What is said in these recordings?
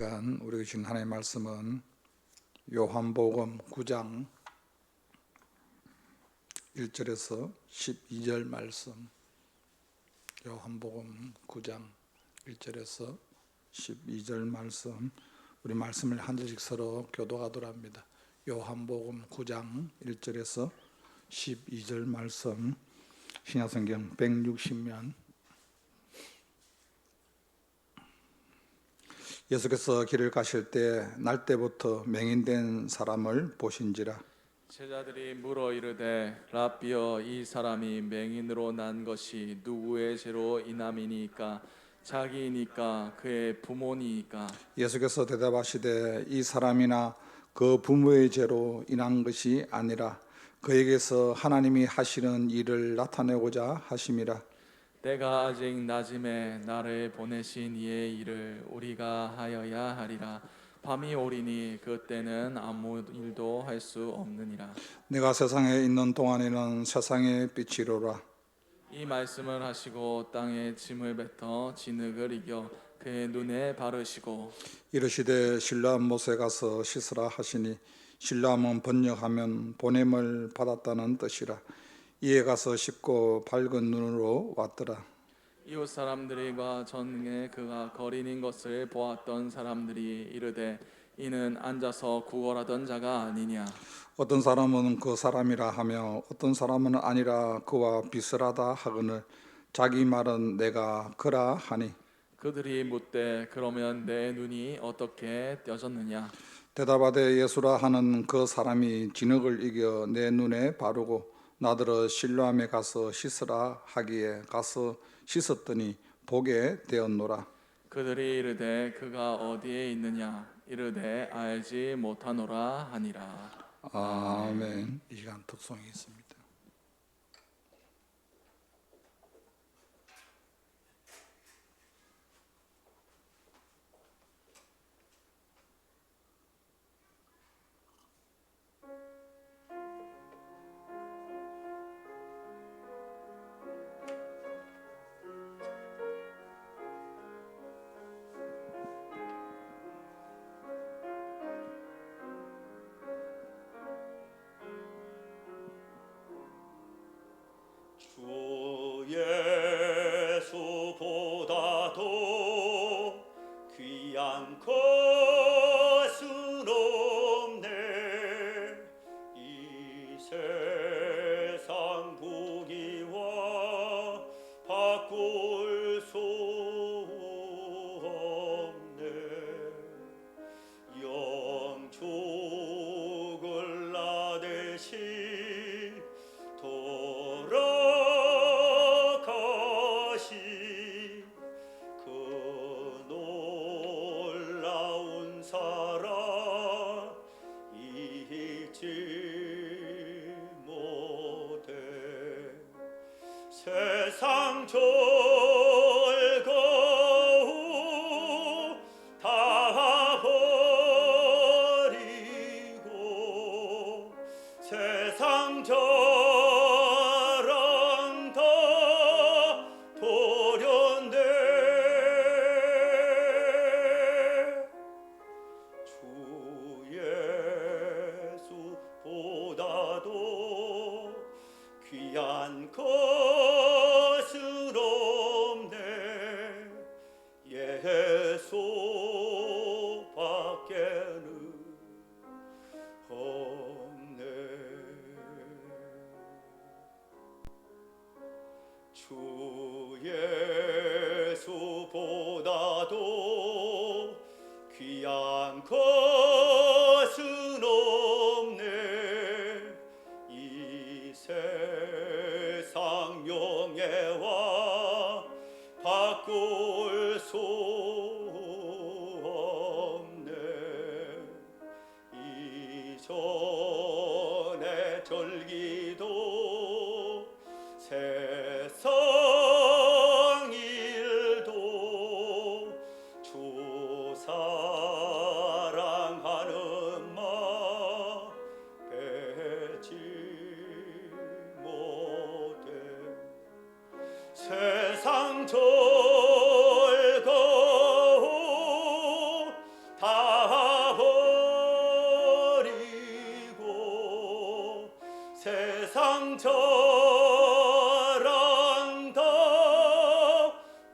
우리 주신 하나님의 말씀은 요한복음 9장 1절에서 12절 말씀. 요한복음 9장 1절에서 12절 말씀. 우리 말씀을 한 절씩 서로 교도하도록 합니다. 요한복음 9장 1절에서 12절 말씀. 신약성경 160면. 예수께서 길을 가실 때 날 때부터 맹인된 사람을 보신지라. 제자들이 물어 이르되 라삐여, 이 사람이 맹인으로 난 것이 누구의 죄로 인함이니까? 자기이니까 그의 부모니까? 예수께서 대답하시되 이 사람이나 그 부모의 죄로 인한 것이 아니라 그에게서 하나님이 하시는 일을 나타내고자 하심이라. 때가 아직 낮음에 나를 보내신 이의 일을 우리가 하여야 하리라. 밤이 오리니 그때는 아무 일도 할 수 없느니라. 내가 세상에 있는 동안에는 세상의 빛이로라. 이 말씀을 하시고 땅에 짐을 뱉어 진흙을 이겨 그의 눈에 바르시고 이르시되 실로암 못에 가서 씻으라 하시니, 실로암은 번역하면 보냄을 받았다는 뜻이라. 이에 가서 씻고 밝은 눈으로 왔더라. 이웃 사람들과 전에 그가 거린인 것을 보았던 사람들이 이르되 이는 앉아서 구걸하던 자가 아니냐? 어떤 사람은 그 사람이라 하며 어떤 사람은 아니라 그와 비슷하다 하거늘 자기 말은 내가 그라 하니. 그들이 묻되 그러면 내 눈이 어떻게 떼어졌느냐? 대답하되 예수라 하는 그 사람이 진흙을 이겨 내 눈에 바르고 나더러 실로암에 가서 씻으라 하기에 가서 씻었더니 보게 되었노라. 그들이 이르되 그가 어디에 있느냐? 이르되 알지 못하노라 하니라. 아멘. 이 시간 특송이 있습니다. 주 예수보다도 귀한 것은 없네. 이 세상 부귀와 바꿀 수 없네. 영축을 나대시 돌아가시 그 놀라운 사랑 잊지 못해. 세상 즐거움 다 버리고 세상 자랑 다 버렸네. 주 예수보다도 귀한 것은 없네. 예수밖에는 없네. 주 예수보다도 귀한 것은 없네. 이 세상 명예와 바꿀 수 없네. 이전의 절기도 세상 일도 주 사랑하는 마 빼지 못해. 세상 즐거움 저랑 다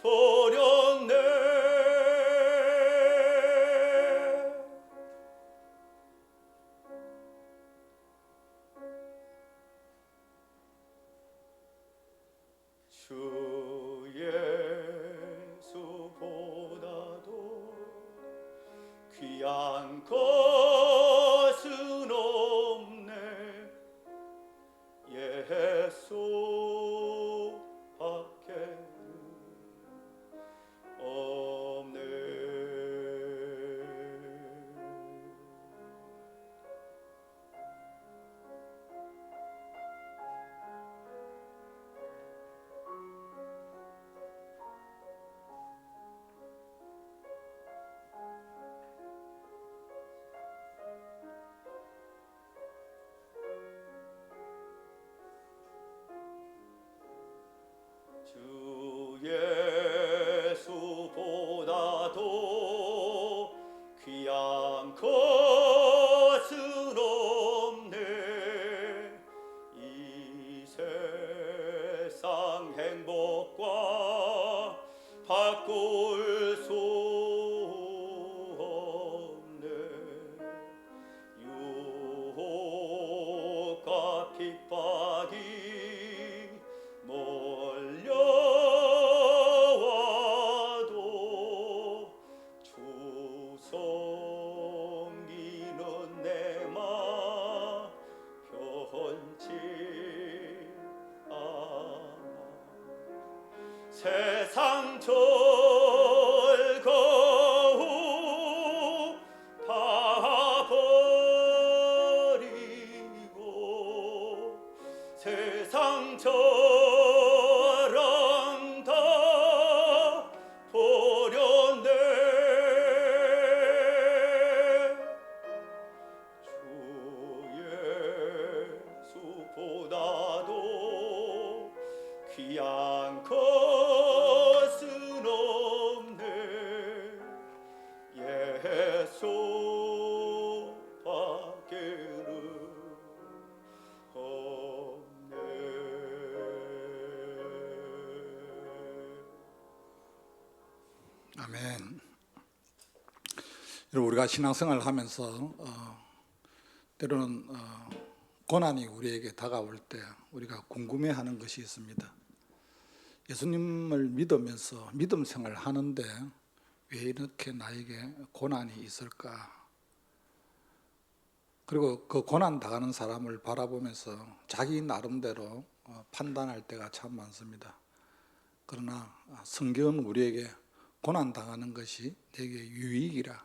버렸네. 주 예수보다도 귀한 것은 없네. 예수밖에는 없네. 주 예수보다도 귀한 것은 없네. 이 세상 행복과 바꿀 수 없네. 유혹과 핍박이 몰려와도 주 섬기는 내 맘 변치 않아. 세상 즐거움 다 버리고 세상 저랑 다 버렸네. 주 예수보다도 귀한 것은 없네. 예수밖에는 없네. 아멘. 여러분, 우리가 신앙생활을 하면서 때로는 고난이 우리에게 다가올 때 우리가 궁금해하는 것이 있습니다. 예수님을 믿으면서 믿음 생활을 하는데 왜 이렇게 나에게 고난이 있을까? 그리고 그 고난 당하는 사람을 바라보면서 자기 나름대로 판단할 때가 참 많습니다. 그러나 성경은 우리에게 고난 당하는 것이 내게 유익이라,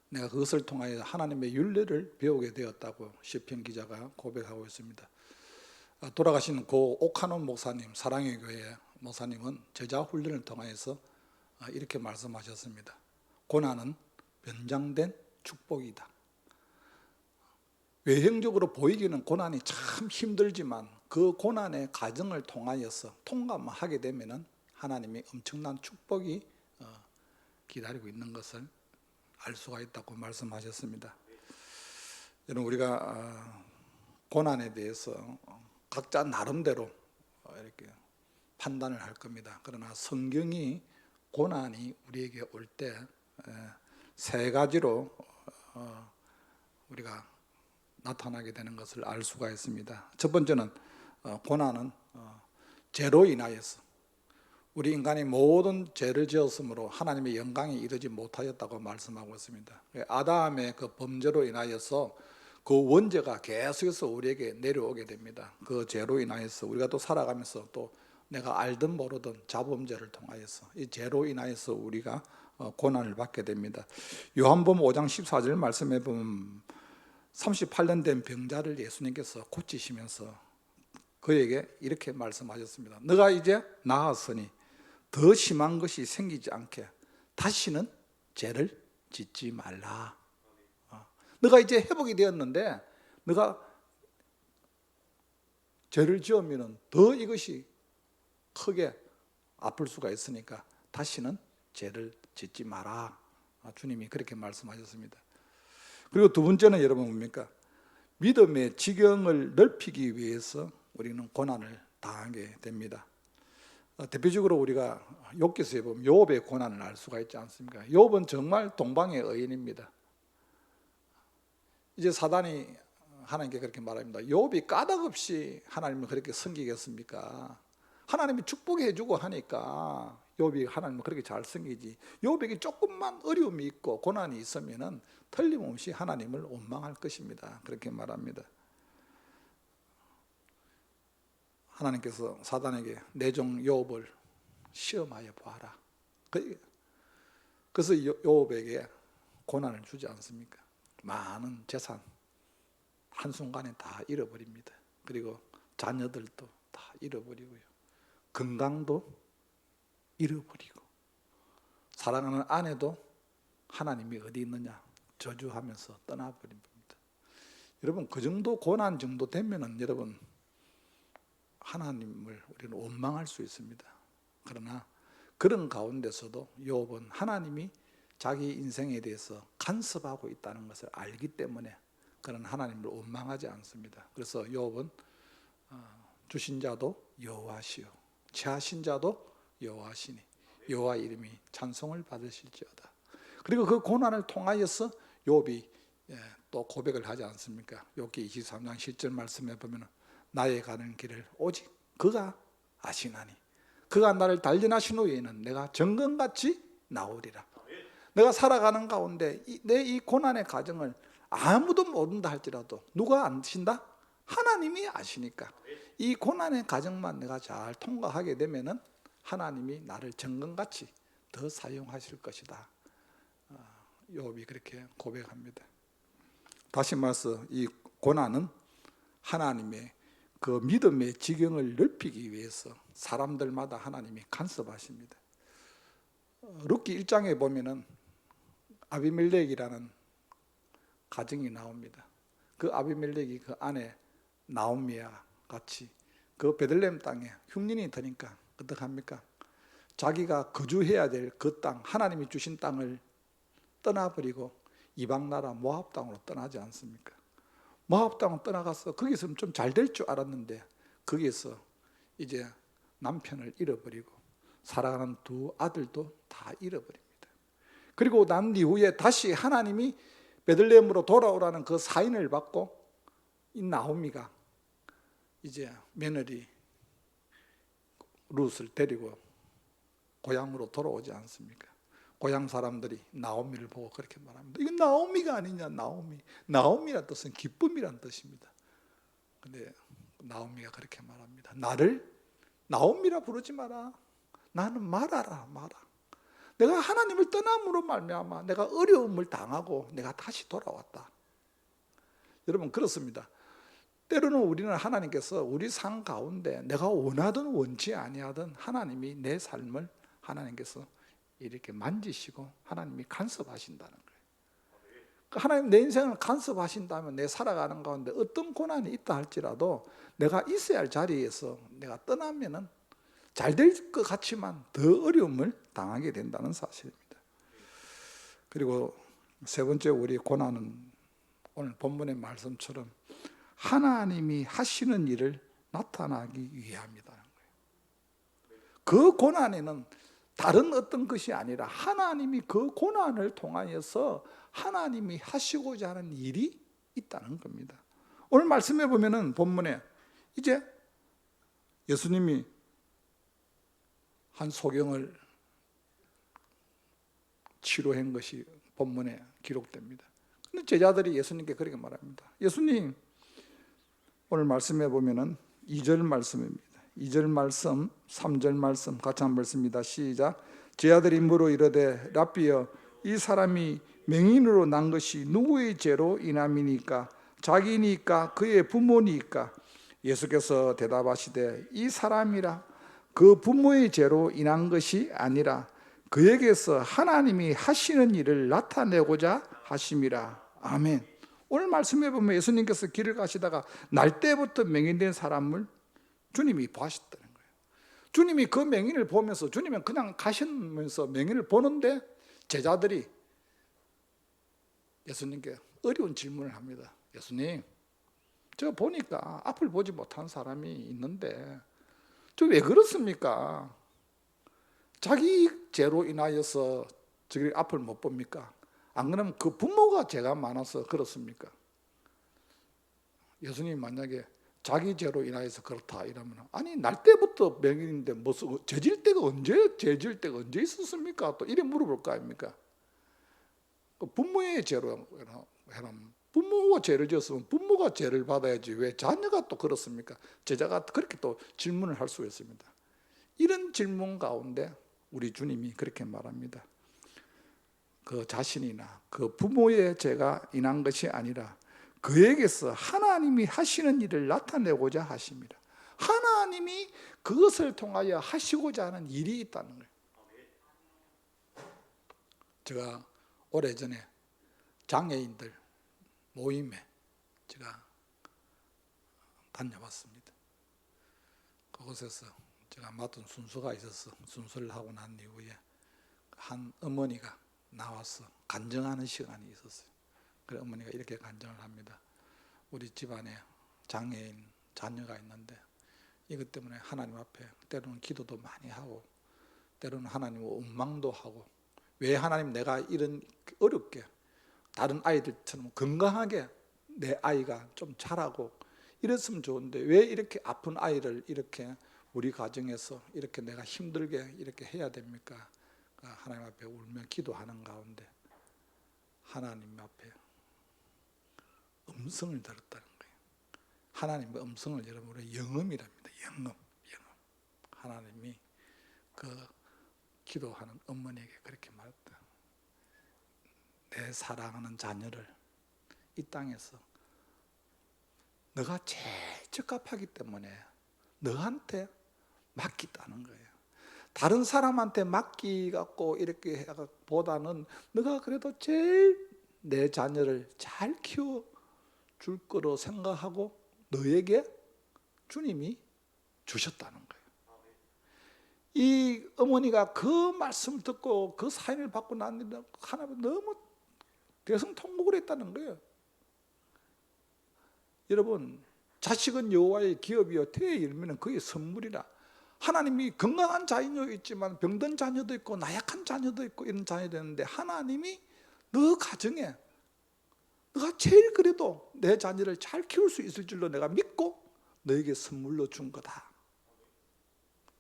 내가 그것을 통하여 하나님의 윤리를 배우게 되었다고 시편 기자가 고백하고 있습니다. 돌아가신 고 오카논 목사님, 사랑의 교회 목사님은 제자 훈련을 통해서 이렇게 말씀하셨습니다. 고난은 변장된 축복이다. 외형적으로 보이기는 고난이 참 힘들지만 그 고난의 과정을 통하여서 통과만 하게 되면 하나님이 엄청난 축복이 기다리고 있는 것을 알 수가 있다고 말씀하셨습니다. 여러분, 우리가 고난에 대해서 각자 나름대로 이렇게 판단을 할 겁니다. 그러나 성경이 고난이 우리에게 올 때 세 가지로 우리가 나타나게 되는 것을 알 수가 있습니다. 첫 번째는 고난은 죄로 인하여서, 우리 인간이 모든 죄를 지었으므로 하나님의 영광에 이르지 못하였다고 말씀하고 있습니다. 아담의 그 범죄로 인하여서 그 원죄가 계속해서 우리에게 내려오게 됩니다. 그 죄로 인하여서 우리가 또 살아가면서 또 내가 알든 모르든 자범죄를 통하여서 이 죄로 인하여서 우리가 고난을 받게 됩니다. 요한복음 5장 14절 말씀해 보면 38년 된 병자를 예수님께서 고치시면서 그에게 이렇게 말씀하셨습니다. 너가 이제 나았으니 더 심한 것이 생기지 않게 다시는 죄를 짓지 말라. 너가 이제 회복이 되었는데 너가 죄를 지으면 더 이것이 크게 아플 수가 있으니까 다시는 죄를 짓지 마라. 주님이 그렇게 말씀하셨습니다. 그리고 두 번째는 여러분 뭡니까? 믿음의 지경을 넓히기 위해서 우리는 고난을 당하게 됩니다. 대표적으로 우리가 욥기서에 보면 욥의 고난을 알 수가 있지 않습니까? 욥은 정말 동방의 의인입니다. 이제 사단이 하나님께 그렇게 말합니다. 욥이 까닭없이 하나님을 그렇게 섬기겠습니까? 하나님이 축복해 주고 하니까 욥이 하나님을 그렇게 잘 섬기지. 욥에게 조금만 어려움이 있고 고난이 있으면은 틀림없이 하나님을 원망할 것입니다. 그렇게 말합니다. 하나님께서 사단에게 내 종 욥을 시험하여 보아라. 그래서 욥에게 고난을 주지 않습니까? 많은 재산 한순간에 다 잃어버립니다. 그리고 자녀들도 다 잃어버리고요. 건강도 잃어버리고 사랑하는 아내도 하나님이 어디 있느냐 저주하면서 떠나버립니다. 여러분 그 정도 고난 정도 되면은 여러분 하나님을 우리는 원망할 수 있습니다. 그러나 그런 가운데서도 욥은 하나님이 자기 인생에 대해서 간섭하고 있다는 것을 알기 때문에 그는 하나님을 원망하지 않습니다. 그래서 욥은 주신 자도 여호와시요 취하신 자도 여호와시니 여호와 이름이 찬송을 받으실지어다. 그리고 그 고난을 통하여서 욥이 또 고백을 하지 않습니까? 욥기 23장 10절 말씀에 보면 나의 가는 길을 오직 그가 아시나니 그가 나를 단련하신 후에는 내가 정금같이 나오리라. 내가 살아가는 가운데 내 이 고난의 과정을 아무도 모른다 할지라도 누가 아신다? 하나님이 아시니까 이 고난의 과정만 내가 잘 통과하게 되면은 하나님이 나를 정금같이 더 사용하실 것이다. 욥이 그렇게 고백합니다. 다시 말해서 이 고난은 하나님의 그 믿음의 지경을 넓히기 위해서 사람들마다 하나님이 간섭하십니다. 룻기 1장에 보면은 아비멜렉이라는 가정이 나옵니다. 그 아비멜렉이 그 아내 나오미와 같이 그 베들레헴 땅에 흉년이 드니까 어떡합니까? 자기가 거주해야 될 그 땅, 하나님이 주신 땅을 떠나버리고 이방 나라 모압 땅으로 떠나지 않습니까? 모압 땅으로 떠나가서 거기서 좀 잘 될 줄 알았는데 거기에서 이제 남편을 잃어버리고 살아가는 두 아들도 다 잃어버립니다. 그리고 난 이후에 다시 하나님이 베들레헴으로 돌아오라는 그 사인을 받고 이 나오미가 이제 며느리 룻을 데리고 고향으로 돌아오지 않습니까? 고향 사람들이 나오미를 보고 그렇게 말합니다. 이건 나오미가 아니냐, 나오미. 나오미란 뜻은 기쁨이란 뜻입니다. 근데 나오미가 그렇게 말합니다. 나를 나오미라 부르지 마라. 나는 마라라, 마라. 내가 하나님을 떠남으로 말미암아 내가 어려움을 당하고 내가 다시 돌아왔다. 여러분 그렇습니다. 때로는 우리는 하나님께서 우리 삶 가운데 내가 원하든 원치 아니하든 하나님이 내 삶을 하나님께서 이렇게 만지시고 하나님이 간섭하신다는 거예요. 하나님 내 인생을 간섭하신다면 내 살아가는 가운데 어떤 고난이 있다 할지라도 내가 있어야 할 자리에서 내가 떠나면은 잘 될 것 같지만 더 어려움을 당하게 된다는 사실입니다. 그리고 세 번째 우리 고난은 오늘 본문의 말씀처럼 하나님이 하시는 일을 나타나기 위함이라는 거예요. 그 고난에는 다른 어떤 것이 아니라 하나님이 그 고난을 통하여서 하나님이 하시고자 하는 일이 있다는 겁니다. 오늘 말씀해 보면은 본문에 이제 예수님이 한 소경을 치료한 것이 본문에 기록됩니다. 근데 제자들이 예수님께 그렇게 말합니다. 예수님, 오늘 말씀해 보면은 2절 말씀입니다. 2절 말씀, 3절 말씀 같이 한번 읽습니다. 시작. 제자들이 물어 이르되 랍비여, 이 사람이 맹인으로 난 것이 누구의 죄로 인함이니까? 자기니까 그의 부모니까? 예수께서 대답하시되 이 사람이라 그 부모의 죄로 인한 것이 아니라 그에게서 하나님이 하시는 일을 나타내고자 하심이라. 아멘. 오늘 말씀해 보면 예수님께서 길을 가시다가 날 때부터 맹인된 사람을 주님이 보셨다는 거예요. 주님이 그 맹인을 보면서 주님은 그냥 가시면서 맹인을 보는데 제자들이 예수님께 어려운 질문을 합니다. 예수님, 제가 보니까 앞을 보지 못한 사람이 있는데 저 왜 그렇습니까? 자기 죄로 인하여서 저기 앞을 못 봅니까? 안 그러면 그 부모가 죄가 많아서 그렇습니까? 예수님이 만약에 자기 죄로 인하여서 그렇다 이러면 아니 날 때부터 병인인데 무슨 죄질 때가 언제 죄질 때가 언제 있었습니까? 또 이래 물어볼 거 아닙니까? 그 부모의 죄로 해라면 부모가 죄를 지었으면 부모가 죄를 받아야지 왜 자녀가 또 그렇습니까? 제자가 그렇게 또 질문을 할 수 있습니다. 이런 질문 가운데 우리 주님이 그렇게 말합니다. 그 자신이나 그 부모의 죄가 인한 것이 아니라 그에게서 하나님이 하시는 일을 나타내고자 하십니다. 하나님이 그것을 통하여 하시고자 하는 일이 있다는 거예요. 제가 오래전에 장애인들 모임에 제가 다녀봤습니다. 그곳에서 제가 맡은 순서가 있어서 순서를 하고 난 이후에 한 어머니가 나와서 간증하는 시간이 있었어요. 그래서 어머니가 이렇게 간증을 합니다. 우리 집안에 장애인 자녀가 있는데 이것 때문에 하나님 앞에 때로는 기도도 많이 하고 때로는 하나님 원망도 하고 왜 하나님 내가 이런 어렵게 다른 아이들처럼 건강하게 내 아이가 좀 자라고 이랬으면 좋은데 왜 이렇게 아픈 아이를 이렇게 우리 가정에서 이렇게 내가 힘들게 이렇게 해야 됩니까? 하나님 앞에 울며 기도하는 가운데 하나님 앞에 음성을 들었다는 거예요. 하나님의 음성을 여러분 우리 영음이랍니다. 영음. 하나님이 그 기도하는 어머니에게 그렇게 말했다. 내 사랑하는 자녀를 이 땅에서 너가 제일 적합하기 때문에 너한테 맡기다는 거예요. 다른 사람한테 맡기갖고 이렇게 보다는 너가 그래도 제일 내 자녀를 잘 키워줄 거로 생각하고 너에게 주님이 주셨다는 거예요. 이 어머니가 그 말씀을 듣고 그 사인을 받고 난 뒤에 하나님 너무 대성통곡을 했다는 거예요. 여러분, 자식은 여호와의 기업이요 태의 열매는 그의 선물이라. 하나님이 건강한 자녀도 있지만 병든 자녀도 있고 나약한 자녀도 있고 이런 자녀도 있는데 하나님이 너 가정에 너가 제일 그래도 내 자녀를 잘 키울 수 있을 줄로 내가 믿고 너에게 선물로 준 거다.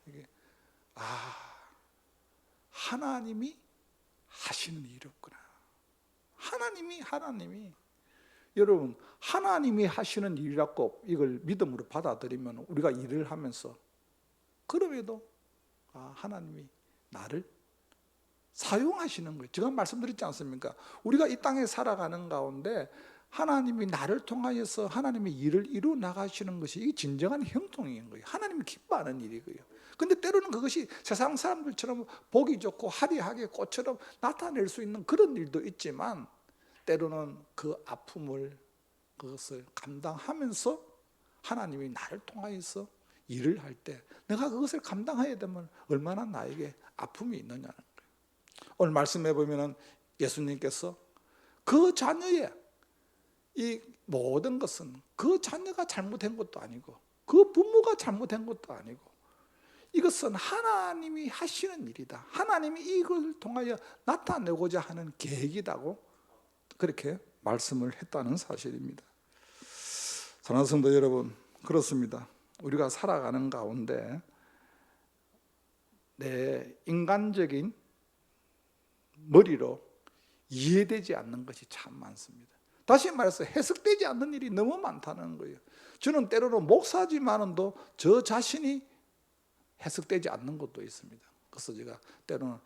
이게 하나님이 하시는 일이었구나. 하나님이 여러분 하나님이 하시는 일이라고 이걸 믿음으로 받아들이면 우리가 일을 하면서 그럼에도 하나님이 나를 사용하시는 거예요. 제가 말씀드렸지 않습니까? 우리가 이 땅에 살아가는 가운데 하나님이 나를 통하여서 하나님의 일을 이루어 나가시는 것이 이 진정한 형통인 거예요. 하나님이 기뻐하는 일이고요. 근데 때로는 그것이 세상 사람들처럼 보기 좋고 화려하게 꽃처럼 나타낼 수 있는 그런 일도 있지만 때로는 그 아픔을 그것을 감당하면서 하나님이 나를 통하여서 일을 할 때 내가 그것을 감당해야 되면 얼마나 나에게 아픔이 있느냐는 거예요. 오늘 말씀해 보면은 예수님께서 그 자녀의 이 모든 것은 그 자녀가 잘못한 것도 아니고 그 부모가 잘못한 것도 아니고 이것은 하나님이 하시는 일이다. 하나님이 이걸 통하여 나타내고자 하는 계획이라고 그렇게 말씀을 했다는 사실입니다. 사랑하는 성도 여러분, 그렇습니다. 우리가 살아가는 가운데 내 인간적인 머리로 이해되지 않는 것이 참 많습니다. 다시 말해서 해석되지 않는 일이 너무 많다는 거예요. 저는 때로는 목사지만은도 저 자신이 해석되지 않는 것도 있습니다. 그래서 제가 때로는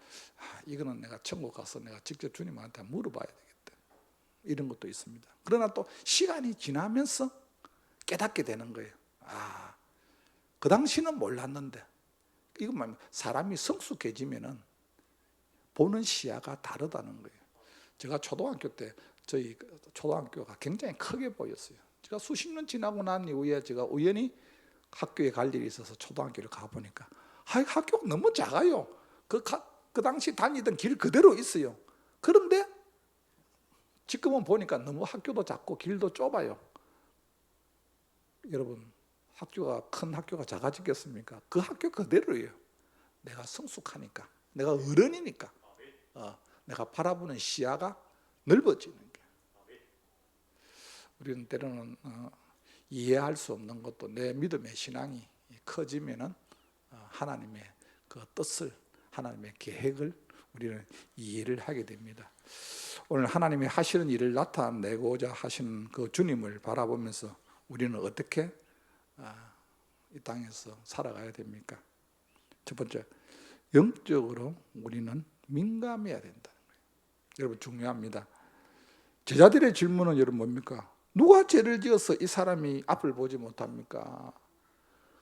이거는 내가 천국 가서 내가 직접 주님한테 물어봐야 되겠다. 이런 것도 있습니다. 그러나 또 시간이 지나면서 깨닫게 되는 거예요. 그 당시는 몰랐는데 이건 말이야. 사람이 성숙해지면은 보는 시야가 다르다는 거예요. 제가 초등학교 때 저희 초등학교가 굉장히 크게 보였어요. 제가 수십 년 지나고 난 이후에 제가 우연히 학교에 갈 일이 있어서 초등학교를 가보니까 학교가 너무 작아요. 그 당시 다니던 길 그대로 있어요. 그런데 지금은 보니까 너무 학교도 작고 길도 좁아요. 여러분 학교가 큰 학교가 작아지겠습니까? 그 학교 그대로예요. 내가 성숙하니까, 내가 어른이니까, 내가 바라보는 시야가 넓어지는 게. 우리는 때로는 이해할 수 없는 것도 내 믿음의 신앙이 커지면은 하나님의 그 뜻을, 하나님의 계획을 우리는 이해를 하게 됩니다. 오늘 하나님이 하시는 일을 나타내고자 하시는 그 주님을 바라보면서 우리는 어떻게 이 땅에서 살아가야 됩니까? 첫 번째, 영적으로 우리는 민감해야 된다는 거예요. 여러분 중요합니다. 제자들의 질문은 여러분 뭡니까? 누가 죄를 지어서 이 사람이 앞을 보지 못합니까?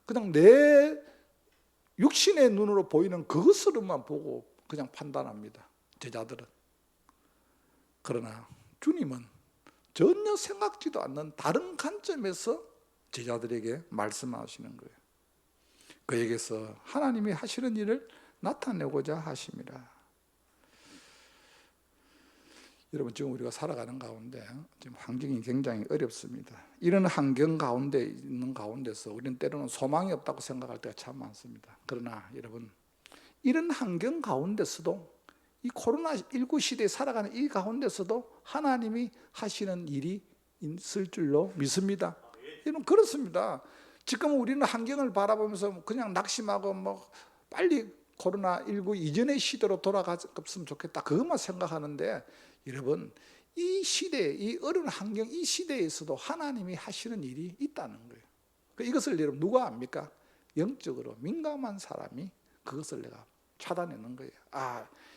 그냥 내 육신의 눈으로 보이는 그것으로만 보고 그냥 판단합니다. 제자들은. 그러나 주님은 전혀 생각지도 않는 다른 관점에서 제자들에게 말씀하시는 거예요. 그에게서 하나님이 하시는 일을 나타내고자 하심이라. 여러분 지금 우리가 살아가는 가운데 지금 환경이 굉장히 어렵습니다. 이런 환경 가운데 있는 가운데서 우리는 때로는 소망이 없다고 생각할 때가 참 많습니다. 그러나 여러분 이런 환경 가운데서도 이 코로나19 시대에 살아가는 이 가운데서도 하나님이 하시는 일이 있을 줄로 믿습니다. 여러분 그렇습니다. 지금 우리는 환경을 바라보면서 그냥 낙심하고 뭐 빨리 코로나19 이전의 시대로 돌아갔으면 좋겠다 그것만 생각하는데 여러분 이 시대, 이 어려운 환경 이 시대에서도 하나님이 하시는 일이 있다는 거예요. 이것을 여러분 누가 압니까? 영적으로 민감한 사람이 그것을 내가 찾아내는 거예요.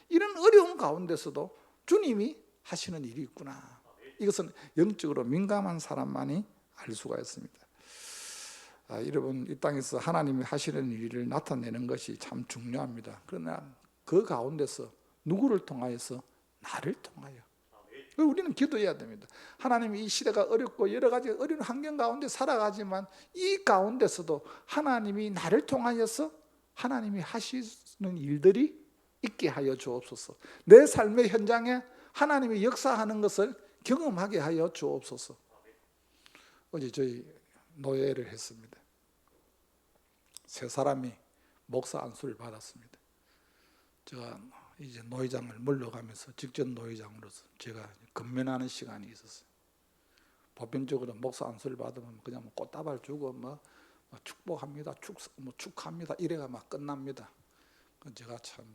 이런 어려운 가운데서도 주님이 하시는 일이 있구나. 이것은 영적으로 민감한 사람만이 알 수가 있습니다. 여러분 이 땅에서 하나님이 하시는 일을 나타내는 것이 참 중요합니다. 그러나 그 가운데서 누구를 통하여서? 나를 통하여. 우리는 기도해야 됩니다. 하나님이 이 시대가 어렵고 여러 가지 어려운 환경 가운데 살아가지만 이 가운데서도 하나님이 나를 통하여서 하나님이 하시는 일들이 있게 하여 주옵소서. 내 삶의 현장에 하나님이 역사하는 것을 경험하게 하여 주옵소서. 어제 저희 노예를 했습니다. 세 사람이 목사 안수를 받았습니다. 제가 이제 노회장을 물러가면서 직전 노회장으로서 제가 근면하는 시간이 있었어요. 보편적으로 목사 안수를 받으면 그냥 꽃다발 주고 뭐 축복합니다, 축하합니다 이래가 막 끝납니다. 제가 참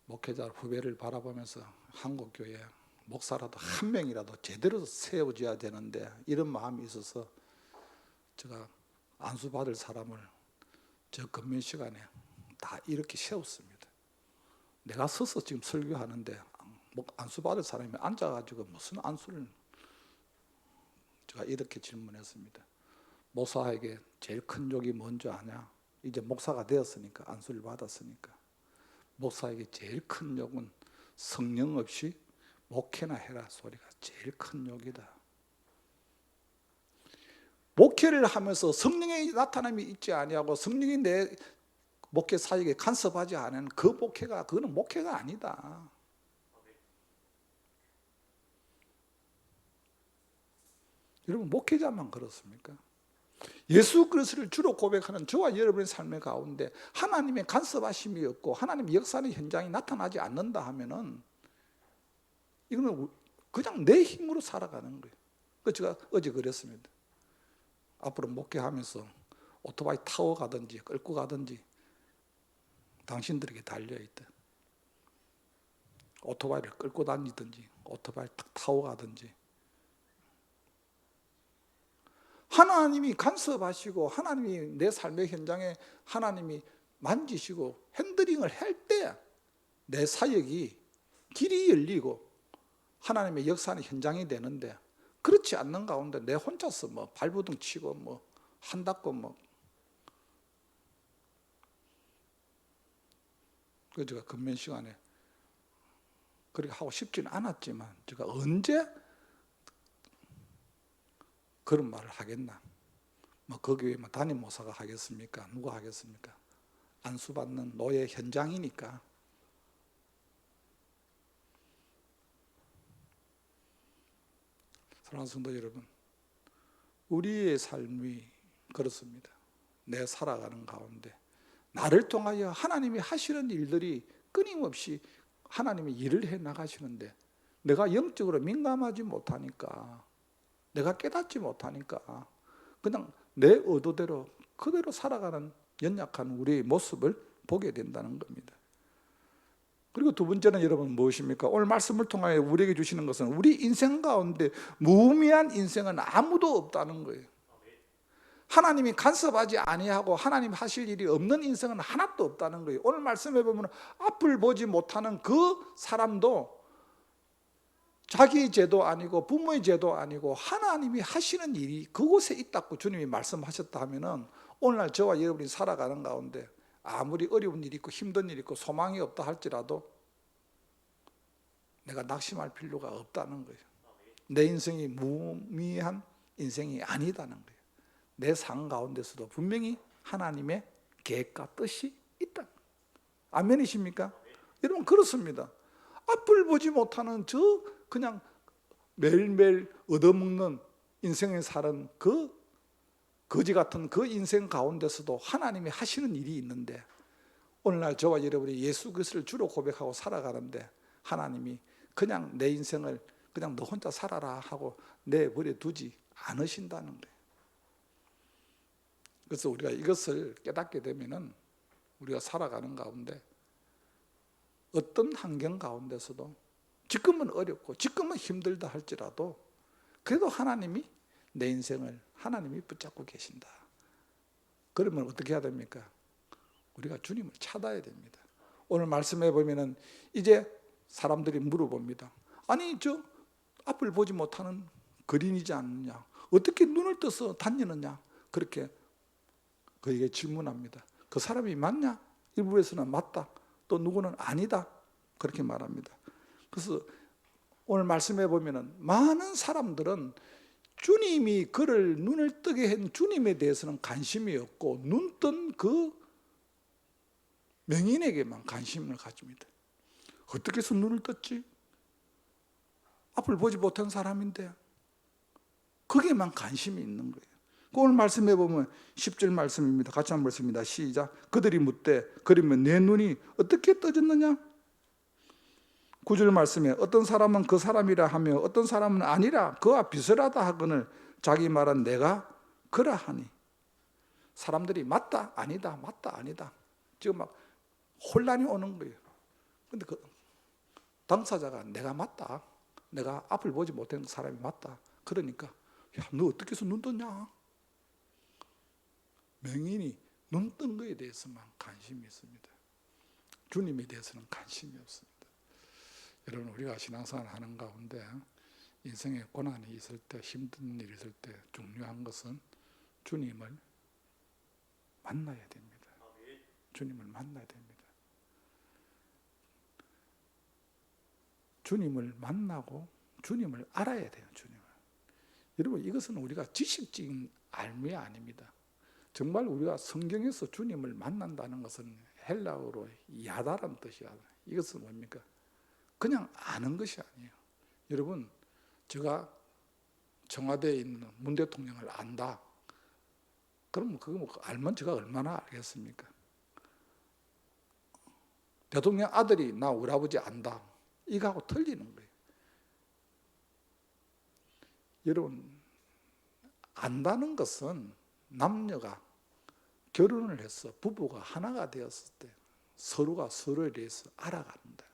목회자 후배를 바라보면서 한국교회 목사라도 한 명이라도 제대로 세워줘야 되는데 이런 마음이 있어서 제가 안수 받을 사람을 저 근면 시간에 다 이렇게 세웠습니다. 내가 서서 지금 설교하는데 안수 받을 사람이 앉아가지고 무슨 안수를. 제가 이렇게 질문했습니다. 목사에게 제일 큰 욕이 뭔지 아냐? 이제 목사가 되었으니까 안수를 받았으니까 목사에게 제일 큰 욕은 성령 없이 목회나 해라 소리가 제일 큰 욕이다. 목회를 하면서 성령의 나타남이 있지 아니하고 성령이 내 목회 사역에 간섭하지 않은 그 목회가 그거는 목회가 아니다. 여러분 목회자만 그렇습니까? 예수 그리스도를 주로 고백하는 저와 여러분의 삶의 가운데 하나님의 간섭하심이 없고 하나님의 역사의 현장이 나타나지 않는다 하면은 이거는 그냥 내 힘으로 살아가는 거예요. 그 제가 어제 그랬습니다. 앞으로 목회하면서 오토바이 타고 가든지 끌고 가든지 당신들에게 달려있다. 오토바이를 끌고 다니든지 오토바이 타고 가든지 하나님이 간섭하시고 하나님이 내 삶의 현장에 하나님이 만지시고 핸들링을 할 때 내 사역이 길이 열리고 하나님의 역사는 현장이 되는데 그렇지 않는 가운데 내 혼자서 뭐 발부둥 치고 뭐 한다고 뭐 그 제가 근면 시간에 그렇게 하고 싶지는 않았지만 제가 언제 그런 말을 하겠나? 뭐 거기 뭐 담임 목사가 하겠습니까? 누가 하겠습니까? 안수받는 노예 현장이니까. 사랑하는 성도 여러분, 우리의 삶이 그렇습니다. 내 살아가는 가운데 나를 통하여 하나님이 하시는 일들이 끊임없이 하나님이 일을 해 나가시는데 내가 영적으로 민감하지 못하니까, 내가 깨닫지 못하니까 그냥 내 의도대로 그대로 살아가는 연약한 우리의 모습을 보게 된다는 겁니다. 그리고 두 번째는 여러분 무엇입니까? 오늘 말씀을 통하여 우리에게 주시는 것은 우리 인생 가운데 무의미한 인생은 아무도 없다는 거예요. 하나님이 간섭하지 아니하고 하나님 하실 일이 없는 인생은 하나도 없다는 거예요. 오늘 말씀해 보면 앞을 보지 못하는 그 사람도 자기의 죄도 아니고 부모의 죄도 아니고 하나님이 하시는 일이 그곳에 있다고 주님이 말씀하셨다 하면은 오늘날 저와 여러분이 살아가는 가운데 아무리 어려운 일이 있고 힘든 일이 있고 소망이 없다 할지라도 내가 낙심할 필요가 없다는 거예요. 내 인생이 무의미한 인생이 아니다는 거예요. 내 삶 가운데서도 분명히 하나님의 계획과 뜻이 있다. 아멘이십니까? 여러분 그렇습니다. 앞을 보지 못하는 저 그냥 매일매일 얻어먹는 인생에 사는 그 거지 같은 그 인생 가운데서도 하나님이 하시는 일이 있는데 오늘날 저와 여러분이 예수 그리스도를 주로 고백하고 살아가는데 하나님이 그냥 내 인생을 그냥 너 혼자 살아라 하고 내버려 두지 않으신다는 거예요. 그래서 우리가 이것을 깨닫게 되면은 우리가 살아가는 가운데 어떤 환경 가운데서도 지금은 어렵고 지금은 힘들다 할지라도 그래도 하나님이 내 인생을 하나님이 붙잡고 계신다. 그러면 어떻게 해야 됩니까? 우리가 주님을 찾아야 됩니다. 오늘 말씀해 보면은 이제 사람들이 물어봅니다. 아니 저 앞을 보지 못하는 거린이지 않느냐? 어떻게 눈을 떠서 다니느냐? 그렇게 그에게 질문합니다. 그 사람이 맞냐? 일부에서는 맞다. 또 누구는 아니다. 그렇게 말합니다. 그래서 오늘 말씀해 보면은 많은 사람들은 주님이 그를 눈을 뜨게 한 주님에 대해서는 관심이 없고 눈 뜬 그 명인에게만 관심을 가집니다. 어떻게 해서 눈을 떴지? 앞을 보지 못한 사람인데 거기에만 관심이 있는 거예요. 오늘 말씀해 보면 10절 말씀입니다. 같이 한번 읽습니다. 시작. 그들이 묻되 그러면 내 눈이 어떻게 떠졌느냐? 9절 말씀에 어떤 사람은 그 사람이라 하며 어떤 사람은 아니라 그와 비슷하다 하거늘 자기 말은 내가 그러하니. 사람들이 맞다 아니다 맞다 아니다 지금 막 혼란이 오는 거예요. 그런데 그 당사자가 내가 맞다, 내가 앞을 보지 못한 사람이 맞다. 그러니까 야, 너 어떻게 해서 눈 떴냐? 명인이 눈 뜬 거에 대해서만 관심이 있습니다. 주님에 대해서는 관심이 없습니다. 여러분 우리가 신앙생활 하는 가운데 인생에 고난이 있을 때 힘든 일이 있을 때 중요한 것은 주님을 만나야 됩니다. 주님을 만나야 됩니다. 주님을 만나고 주님을 알아야 돼요. 주님을. 여러분 이것은 우리가 지식적인 알미 아닙니다. 정말 우리가 성경에서 주님을 만난다는 것은 헬라어로 야다라는 뜻이야. 이것은 뭡니까? 그냥 아는 것이 아니에요. 여러분 제가 청와대에 있는 문 대통령을 안다. 그럼 그거 뭐 알면 제가 얼마나 알겠습니까? 대통령 아들이 나 우리 아버지 안다. 이거하고 틀리는 거예요. 여러분 안다는 것은 남녀가 결혼을 해서 부부가 하나가 되었을 때 서로가 서로에 대해서 알아간다.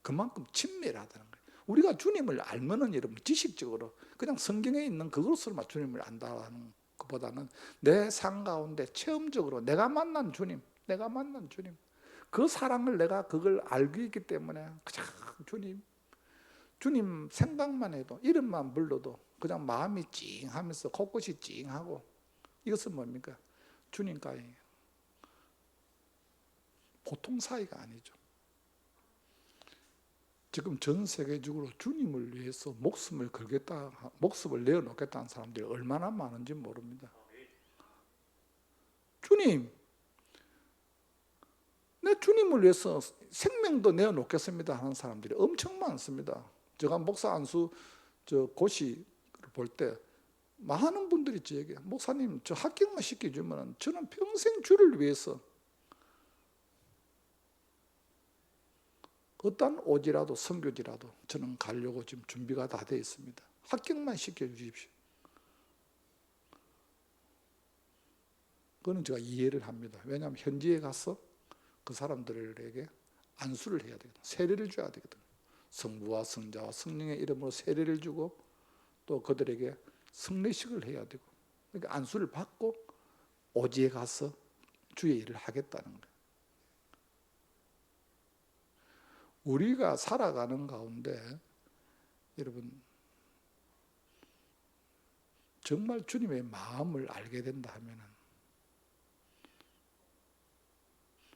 그만큼 친밀하다는 거예요. 우리가 주님을 알면은 여러분 지식적으로 그냥 성경에 있는 그것으로만 주님을 안다는 것보다는 내 삶 가운데 체험적으로 내가 만난 주님 그 사랑을 내가 그걸 알고 있기 때문에 그냥 주님 생각만 해도 이름만 불러도 그냥 마음이 찡하면서 곳곳이 찡하고 이것은 뭡니까? 주님과의 보통 사이가 아니죠. 지금 전 세계적으로 주님을 위해서 목숨을 내어놓겠다는 사람들이 얼마나 많은지 모릅니다. 주님, 내 주님을 위해서 생명도 내어놓겠습니다 하는 사람들이 엄청 많습니다. 제가 목사 안수 고시를 볼 때 많은 분들이 저에게 목사님 저 합격만 시켜주면 저는 평생 주를 위해서 어떤 오지라도 선교지라도 저는 가려고 지금 준비가 다 되어 있습니다. 합격만 시켜주십시오. 그거는 제가 이해를 합니다. 왜냐하면 현지에 가서 그 사람들에게 안수를 해야 되거든. 세례를 줘야 되거든. 성부와 성자와 성령의 이름으로 세례를 주고 또 그들에게 성례식을 해야 되고, 그러니까 안수를 받고 오지에 가서 주의 일을 하겠다는 거예요. 우리가 살아가는 가운데 여러분 정말 주님의 마음을 알게 된다 하면은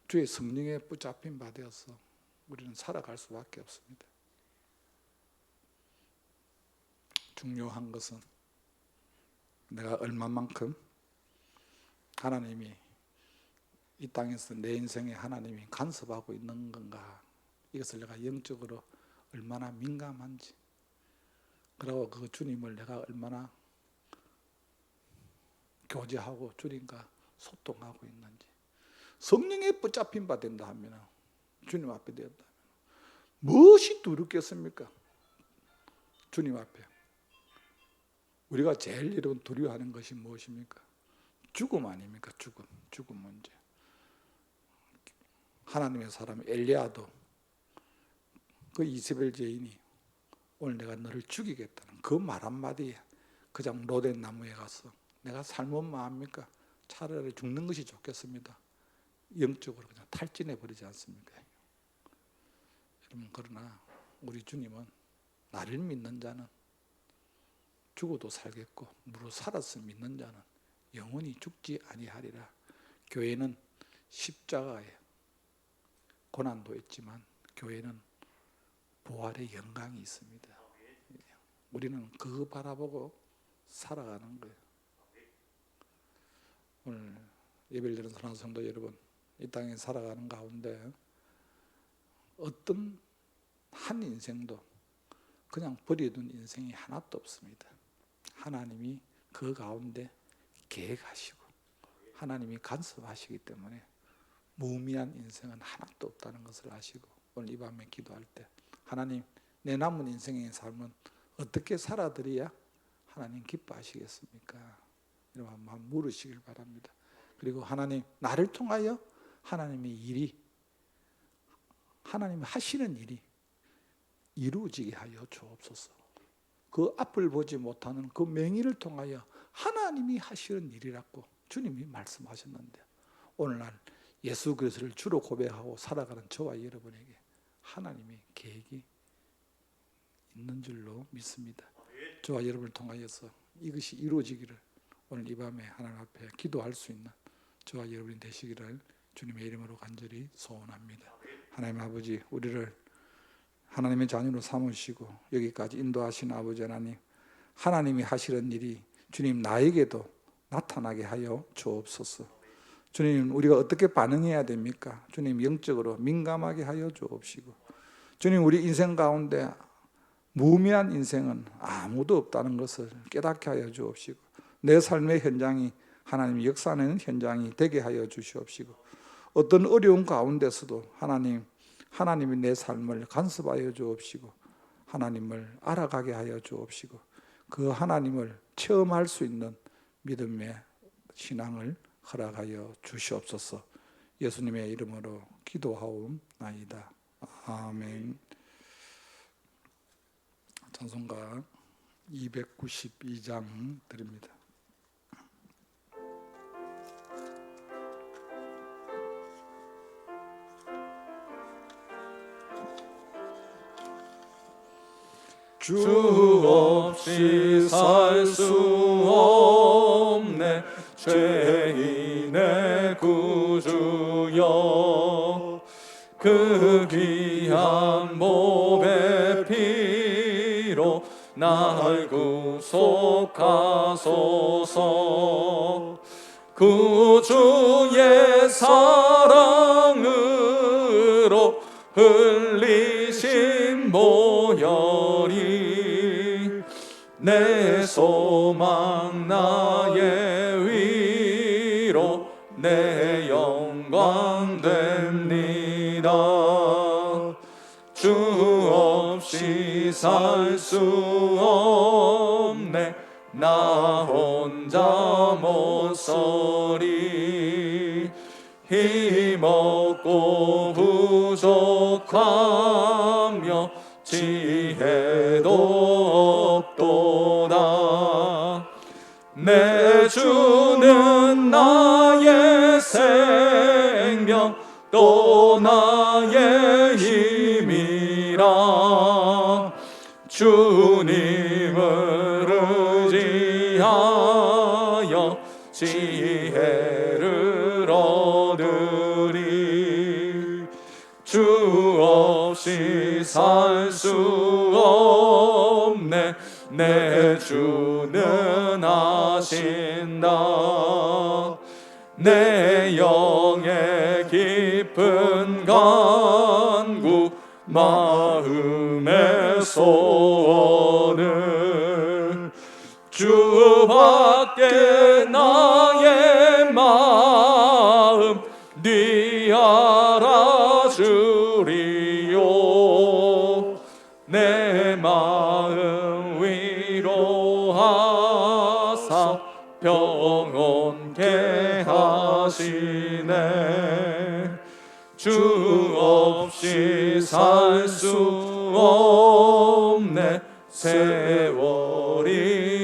주의 성령에 붙잡힌 바 되어서 우리는 살아갈 수밖에 없습니다. 중요한 것은 내가 얼마만큼 하나님이 이 땅에서 내 인생에 하나님이 간섭하고 있는 건가, 이것을 내가 영적으로 얼마나 민감한지, 그리고 그 주님을 내가 얼마나 교제하고 주님과 소통하고 있는지. 성령에 붙잡힌 바 된다 하면, 주님 앞에 되었다 하면 무엇이 두렵겠습니까? 주님 앞에 우리가 제일 여러분 두려워하는 것이 무엇입니까? 죽음 아닙니까? 죽음 문제. 하나님의 사람 엘리야도 그 이세벨 죄인이 오늘 내가 너를 죽이겠다는 그 말 한마디에 그냥 로덴 나무에 가서 내가 살면 뭐합니까? 차라리 죽는 것이 좋겠습니다. 영적으로 그냥 탈진해 버리지 않습니까? 여러분, 그러나 우리 주님은 나를 믿는 자는 죽어도 살겠고 무릇 살아서 믿는 자는 영원히 죽지 아니하리라. 교회는 십자가에 고난도 있지만 교회는 부활의 영광이 있습니다. 우리는 그거 바라보고 살아가는 거예요. 오늘 예배를 드리는 사랑하는 성도 여러분, 이 땅에 살아가는 가운데 어떤 한 인생도 그냥 버려둔 인생이 하나도 없습니다. 하나님이 그 가운데 계획하시고 하나님이 간섭하시기 때문에 무의미한 인생은 하나도 없다는 것을 아시고 오늘 이 밤에 기도할 때 하나님, 내 남은 인생의 삶은 어떻게 살아드려야 하나님 기뻐하시겠습니까? 이런 한번 물으시길 바랍니다. 그리고 하나님, 나를 통하여 하나님의 일이, 하나님이 하시는 일이 이루어지게 하여 주옵소서. 그 앞을 보지 못하는 그 맹인을 통하여 하나님이 하시는 일이라고 주님이 말씀하셨는데, 오늘날 예수 그리스도를 주로 고백하고 살아가는 저와 여러분에게 하나님의 계획이 있는 줄로 믿습니다. 저와 여러분을 통하여서 이것이 이루어지기를 오늘 이 밤에 하나님 앞에 기도할 수 있는 저와 여러분이 되시기를 주님의 이름으로 간절히 소원합니다. 하나님 아버지, 우리를 하나님의 자녀로 삼으시고 여기까지 인도하신 아버지 하나님, 하나님이 하시는 일이 주님 나에게도 나타나게 하여 주옵소서. 주님, 우리가 어떻게 반응해야 됩니까? 주님, 영적으로 민감하게 하여 주옵시고, 주님, 우리 인생 가운데 무의미한 인생은 아무도 없다는 것을 깨닫게 하여 주옵시고, 내 삶의 현장이 하나님 역사하는 현장이 되게 하여 주시옵시고, 어떤 어려운 가운데서도 하나님이 내 삶을 간섭하여 주옵시고 하나님을 알아가게 하여 주옵시고 그 하나님을 체험할 수 있는 믿음의 신앙을 허락하여 주시옵소서. 예수님의 이름으로 기도하옵나이다. 아멘. 찬송가 292장 드립니다. 주 없이 살 수 없네 죄인의 구주여, 그 귀한 몸의 피로 날 구속하소서. 구주의 사랑으로 흘리신 보혈이 내 소망 나의 위로 내 영광 됩니다. 주 없이 살 수 없네 나 혼자 못 서리. 힘없고 부족하며 지혜도 없도다. 내 주는 나의 생명 또 나의 힘이라. 주님을 의지하여 지혜를 얻으리. 주 없이 살 수 없네 내 주는 아신다. 내 영의 깊은 간구 마음의 소원을 주밖에 나의 마음 네 알아주리요. 내 마음 위로하사 평온케 하시네. 주 없이 살 수 없네 세월이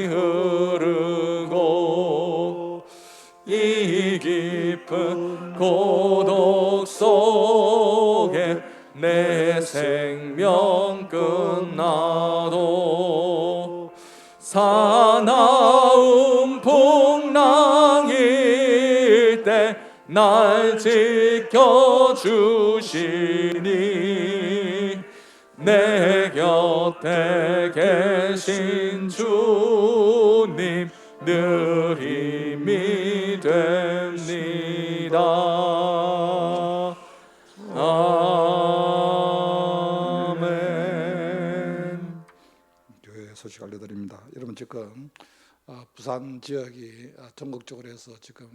흐르고 이 깊은 고독 속에 내 생명 끝나도 사나운 풍랑일 때 날 지켜주시니 내 곁에 계신 주님 늘 힘이 됩니다. 아멘. 교회 소식 알려드립니다. 여러분 지금 부산 지역이 전국적으로 해서 지금